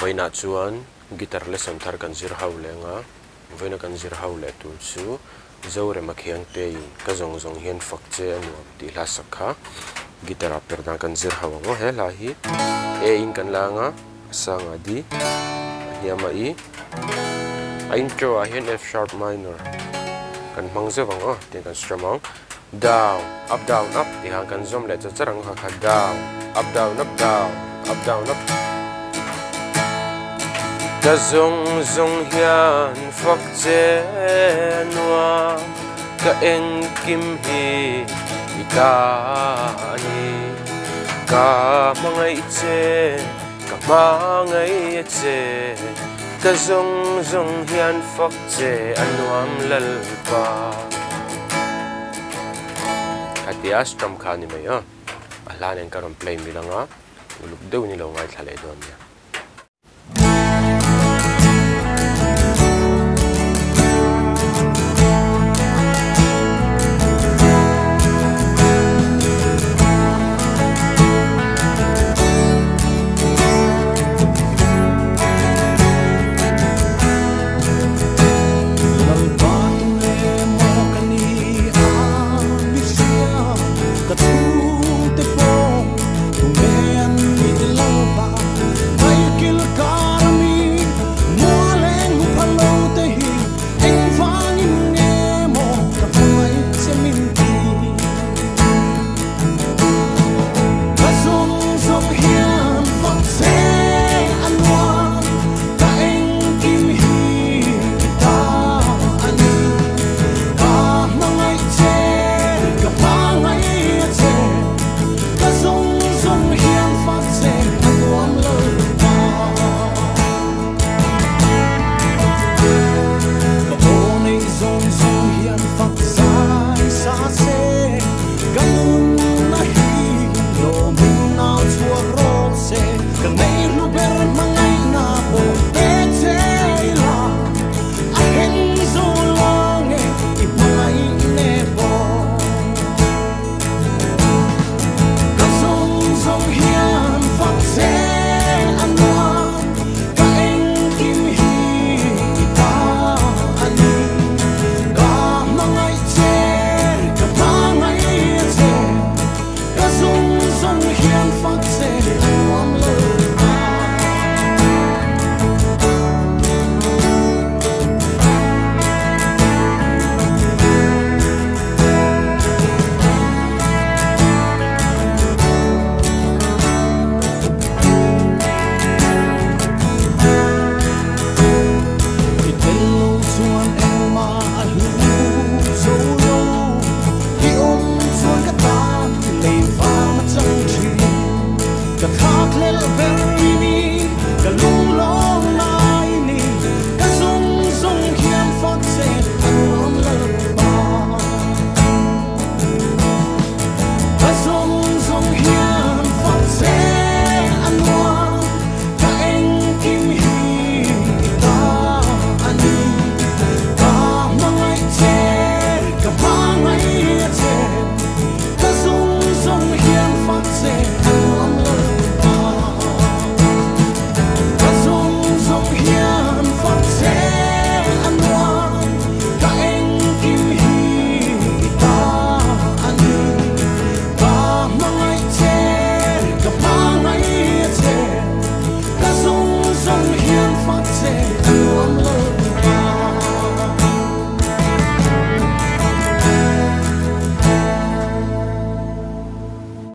Vaina chuan guitar lesson thar kan zir ho lenga vaina kan zir ho le tu chu Zorema Khiangte ka zawng hian fakche nuam ti hla sakha guitar Perhdan kan zir ho ngo he la hi e in kan langa sanga di hiama i intro a hian F sharp minor kan mangze wango ti kan strum down up ti hang kan zom le charang kha down up down up ka zawng hian fakche nuam ka eng kim hi ika ni ka mangai che ka mangai che ka zawng hian fakche anuam lalpa hatia strum khani mai a hlan en karon play milanga uluk deu ni lo ngai thlale don ya